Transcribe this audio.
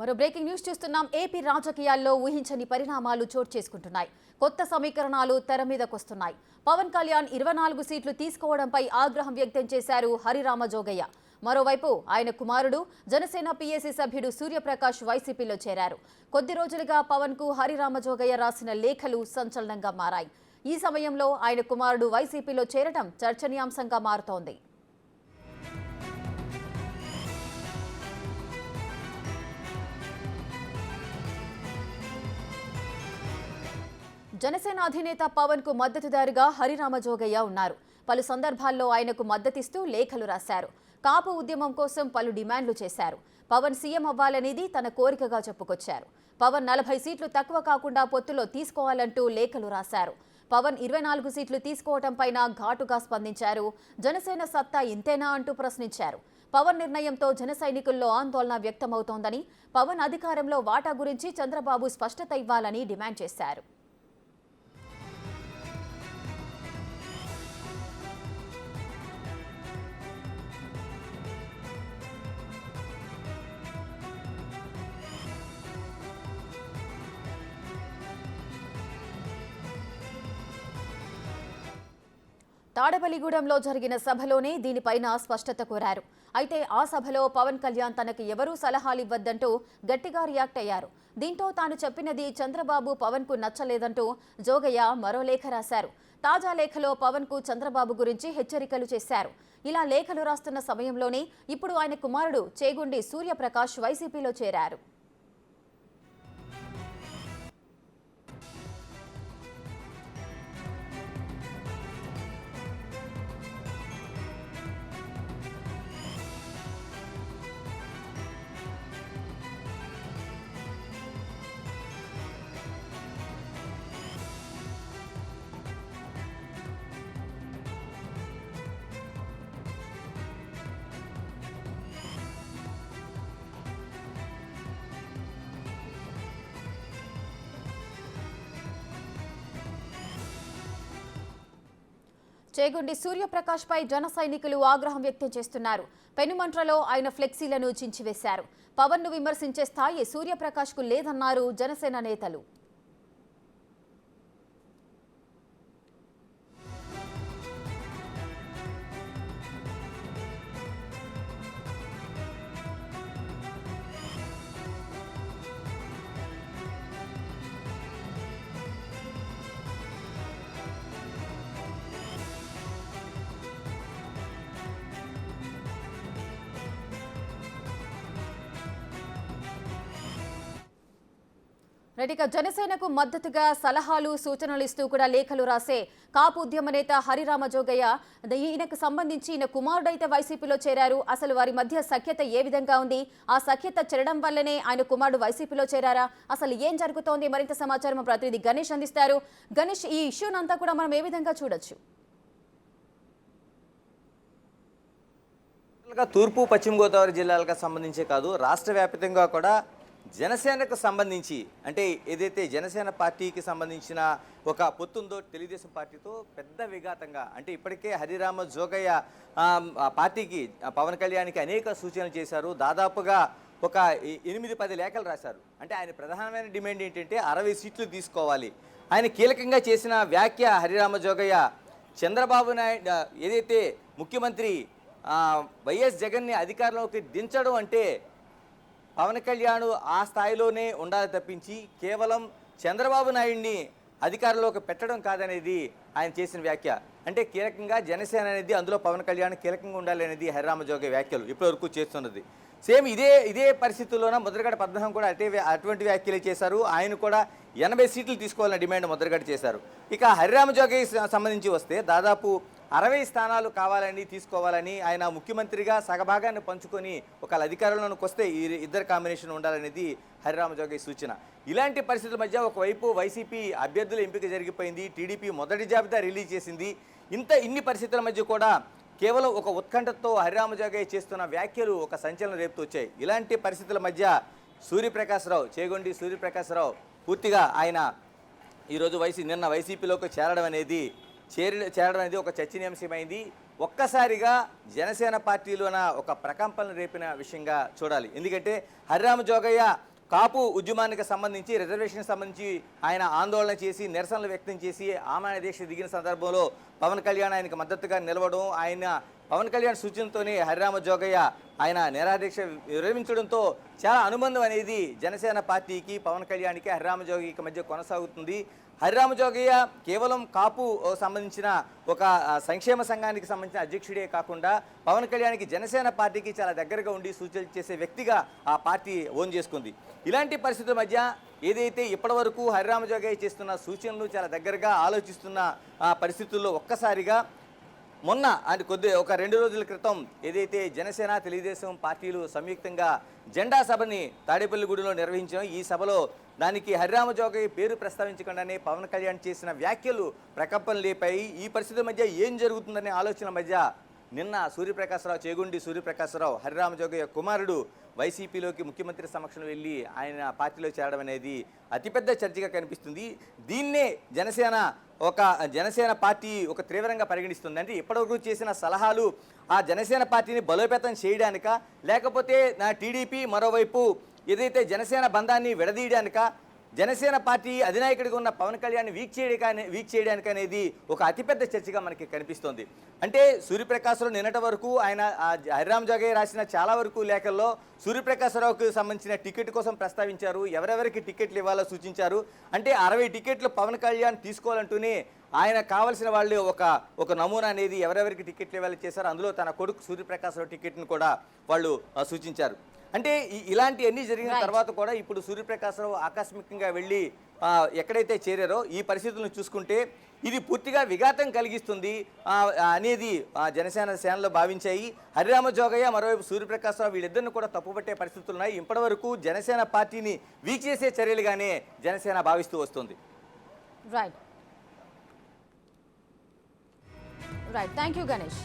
మరో breaking news చూస్తున్నాం. AP రాజకీయాల్లో ఊహించని పరిణామాలు చోటు చేసుకుంటున్నాయి. కొత్త సమీకరణాలు తెర మీదకొస్తున్నాయి. పవన్ కళ్యాణ్ 24 సీట్లు తీసుకోవడంపై ఆగ్రహం వ్యక్తం చేశారు హరిరామ జోగయ్య. మరోవైపు ఆయన కుమారుడు జనసేన పీఏసీ సభ్యుడు సూర్యప్రకాష్ వైసీపీలో చేరారు. కొద్ది రోజులుగా పవన్ కు హరిరామ జోగయ్య రాసిన లేఖలు సంచలనంగా మారాయి. ఈ సమయంలో ఆయన కుమారుడు వైసీపీలో చేరడం చర్చనీయాంశంగా మారుతోంది. జనసేన అధినేత పవన్ కు మద్దతుదారుగా హరిరామ జోగయ్య ఉన్నారు. పలు సందర్భాల్లో ఆయనకు మద్దతిస్తూ లేఖలు రాశారు. కాపు ఉద్యమం కోసం పలు డిమాండ్లు చేశారు. పవన్ సీఎం అవ్వాలనేది తన కోరికగా చెప్పుకొచ్చారు. పవన్ 40 సీట్లు తక్కువ కాకుండా పొత్తులో తీసుకోవాలంటూ లేఖలు రాశారు. పవన్ 24 సీట్లు తీసుకోవడంపైన ఘాటుగా స్పందించారు. జనసేన సత్తా ఇంతేనా అంటూ ప్రశ్నించారు. పవన్ నిర్ణయంతో జన సైనికుల్లో ఆందోళన వ్యక్తమవుతోందని, పవన్ అధికారంలో వాటా గురించి చంద్రబాబు స్పష్టత ఇవ్వాలని డిమాండ్ చేశారు. తాడేపల్లిగూడెంలో జరిగిన సభలోనే దీనిపైన స్పష్టత కోరారు. అయితే ఆ సభలో పవన్ కళ్యాణ్ తనకు ఎవరూ సలహాలివ్వద్దంటూ గట్టిగా రియాక్ట్ అయ్యారు. దీంతో తాను చెప్పినది చంద్రబాబు పవన్ కు నచ్చలేదంటూ జోగయ్య మరో లేఖ రాశారు. తాజా లేఖలో పవన్ కు చంద్రబాబు గురించి హెచ్చరికలు చేశారు. ఇలా లేఖలు రాస్తున్న సమయంలోనే ఇప్పుడు ఆయన కుమారుడు చేగుండి సూర్యప్రకాష్ వైసీపీలో చేరారు. చేగుండి సూర్యప్రకాష్ పై జన సైనికులు ఆగ్రహం వ్యక్తం చేస్తున్నారు. పెనుమంట్రలో ఆయన ఫ్లెక్సీలను చించివేశారు. పవన్ ను విమర్శించే స్థాయి సూర్యప్రకాష్ కు లేదన్నారు జనసేన నేతలు. రెడ్డిక జనసేనకు మద్దతుగా సలహాలు సూచనలు ఇస్తూ కూడా లేఖలు రాసే కాపు ఉద్యమ నేత హరిరామ జోగయ్య ఈయనకు సంబంధించి ఈయన కుమారుడైతే వైసీపీలో చేరారు. అసలు వారి మధ్య సఖ్యత ఏ విధంగా ఉంది? ఆ సఖ్యత చెరడం వల్లనే ఆయన కుమారుడు వైసీపీలో చేరారా? అసలు ఏం జరుగుతోంది? మరింత సమాచారం ప్రతినిధి గణేష్ అందిస్తారు. గణేష్, ఈ ఇష్యూనంతా కూడా మనం ఏ విధంగా చూడొచ్చు? తూర్పు పశ్చిమ గోదావరి జిల్లాలకు సంబంధించే కాదు, రాష్ట్ర వ్యాప్తంగా కూడా జనసేనకు సంబంధించి, అంటే ఏదైతే జనసేన పార్టీకి సంబంధించిన ఒక పొత్తుందో తెలుగుదేశం పార్టీతో పెద్ద విఘాతంగా, అంటే ఇప్పటికే హరిరామ జోగయ్య పార్టీకి పవన్ కళ్యాణ్కి అనేక సూచనలు చేశారు. దాదాపుగా ఒక 8-10 లేఖలు రాశారు. అంటే ఆయన ప్రధానమైన డిమాండ్ ఏంటంటే 60 సీట్లు తీసుకోవాలి. ఆయన కీలకంగా చేసిన వ్యాఖ్య హరిరామ జోగయ్య, చంద్రబాబు నాయుడు ఏదైతే ముఖ్యమంత్రి వైఎస్ జగన్ని అధికారంలోకి దించడం అంటే పవన్ కళ్యాణ్ ఆ స్థాయిలోనే ఉండాలి తప్పించి కేవలం చంద్రబాబు నాయుడిని అధికారంలోకి పెట్టడం కాదనేది ఆయన చేసిన వ్యాఖ్య. అంటే కీలకంగా జనసేన అనేది, అందులో పవన్ కళ్యాణ్ కీలకంగా ఉండాలి అనేది హరిరామ జోగయ్య వ్యాఖ్యలు ఇప్పటివరకు చేస్తున్నది. సేమ్ ఇదే పరిస్థితుల్లోన ముద్రగడ పద్మనాభం కూడా అటువంటి వ్యాఖ్యలు చేశారు. ఆయన కూడా 80 సీట్లు తీసుకోవాలని డిమాండ్ ముద్రగడ చేశారు. ఇక హరిరామ జోగయ్య సంబంధించి వస్తే దాదాపు 60 స్థానాలు కావాలని తీసుకోవాలని, ఆయన ముఖ్యమంత్రిగా సగభాగాన్ని పంచుకొని ఒకవేళ అధికారంలోకి వస్తే ఈ ఇద్దరు కాంబినేషన్ ఉండాలనేది హరిరామ జోగయ్య సూచన. ఇలాంటి పరిస్థితుల మధ్య ఒకవైపు వైసీపీ అభ్యర్థుల ఎంపిక జరిగిపోయింది, టీడీపీ మొదటి జాబితా రిలీజ్ చేసింది. ఇన్ని పరిస్థితుల మధ్య కూడా కేవలం ఒక ఉత్కంఠతో హరిరామ జోగయ్య చేస్తున్న వ్యాఖ్యలు ఒక సంచలనం రేపుతూ వచ్చాయి. ఇలాంటి పరిస్థితుల మధ్య సూర్యప్రకాశ్రావు, చేగొండి సూర్యప్రకాశ్రావు పూర్తిగా ఆయన ఈరోజు నిన్న వైసీపీలోకి చేరడం అనేది ఒక చర్చనీయాంశమైంది. ఒక్కసారిగా జనసేన పార్టీలోన ఒక ప్రకంపనలు రేపిన విషయంగా చూడాలి. ఎందుకంటే హరిరామ జోగయ్య కాపు ఉద్యమానికి సంబంధించి రిజర్వేషన్కి సంబంధించి ఆయన ఆందోళన చేసి నిరసనలు వ్యక్తం చేసి ఆమరణ దీక్ష దిగిన సందర్భంలో పవన్ కళ్యాణ్ ఆయనకు మద్దతుగా నిలవడం, ఆయన పవన్ కళ్యాణ్ సూచనతోనే హరిరామ జోగయ్య ఆయన నిరాదీక్ష విరమించడంతో చాలా అనుబంధం అనేది జనసేన పార్టీకి పవన్ కళ్యాణ్కి హరిరామ జోగయ్యకి మధ్య కొనసాగుతుంది. హరిరామ జోగయ్య కేవలం కాపు సంబంధించిన ఒక సంక్షేమ సంఘానికి సంబంధించిన అధ్యక్షుడే కాకుండా పవన్ కళ్యాణ్కి జనసేన పార్టీకి చాలా దగ్గరగా ఉండి సూచనలు చేసే వ్యక్తిగా ఆ పార్టీ ఓన్ చేసుకుంది. ఇలాంటి పరిస్థితుల మధ్య ఏదైతే ఇప్పటివరకు హరిరామ జోగయ్య చేస్తున్న సూచనలు చాలా దగ్గరగా ఆలోచిస్తున్న పరిస్థితుల్లో ఒక్కసారిగా మొన్న అంటే ఒక 2 రోజుల క్రితం ఏదైతే జనసేన తెలుగుదేశం పార్టీలు సంయుక్తంగా జెండా సభని తాడేపల్లిగూడెంలో నిర్వహించాం. ఈ సభలో దానికి హరిరామ జోగయ్య పేరు ప్రస్తావించకుండానే పవన్ కళ్యాణ్ చేసిన వ్యాఖ్యలు ప్రకంపన లేపాయి. ఈ పరిస్థితుల మధ్య ఏం జరుగుతుందనే ఆలోచన మధ్య నిన్న చేగుండి సూర్యప్రకాశరావు హరిరామ జోగయ్య కుమారుడు వైసీపీలోకి ముఖ్యమంత్రి సమక్షంలో వెళ్ళి ఆయన పార్టీలో చేరడం అనేది అతిపెద్ద చర్చగా కనిపిస్తుంది. దీన్నే జనసేన పార్టీ ఒక తీవ్రంగా పరిగణిస్తుంది. అంటే ఇప్పటివరకు చేసిన సలహాలు ఆ జనసేన పార్టీని బలోపేతం చేయడానిక, లేకపోతే టీడీపీ మరోవైపు ఏదైతే జనసేన బంధాన్ని విడదీయడానిక, జనసేన పార్టీ అధినాయకుడిగా ఉన్న పవన్ కళ్యాణ్ వీక్ చేయడానికి అనేది ఒక అతిపెద్ద చర్చగా మనకి కనిపిస్తోంది. అంటే సూర్యప్రకాశ్రావు నిన్నటి వరకు ఆయన హరిరామ జోగయ్య రాసిన చాలా వరకు లేఖల్లో సూర్యప్రకాశ్రావుకు సంబంధించిన టికెట్ కోసం ప్రస్తావించారు, ఎవరెవరికి టికెట్లు ఇవ్వాలో సూచించారు. అంటే 60 టికెట్లు పవన్ కళ్యాణ్ తీసుకోవాలంటూనే ఆయన కావాల్సిన వాళ్ళు ఒక నమూనా అనేది ఎవరెవరికి టికెట్లు ఇవ్వాలి చేశారు. అందులో తన కొడుకు సూర్యప్రకాశ్రావు టికెట్ను కూడా వాళ్ళు సూచించారు. అంటే ఇలాంటివన్నీ జరిగిన తర్వాత కూడా ఇప్పుడు సూర్యప్రకాశ్రావు ఆకస్మికంగా వెళ్ళి ఎక్కడైతే చేరారో ఈ పరిస్థితులను చూసుకుంటే ఇది పూర్తిగా విఘాతం కలిగిస్తుంది అనేది జనసేనలో భావించాయి. హరిరామ జోగయ్య మరోవైపు సూర్యప్రకాశ్రావు వీళ్ళిద్దరిని కూడా తప్పుపట్టే పరిస్థితులు ఉన్నాయి. ఇప్పటివరకు జనసేన పార్టీని వీక్ చేసే చర్యలుగానే జనసేన భావిస్తూ వస్తుంది. Right thank you Ganesh.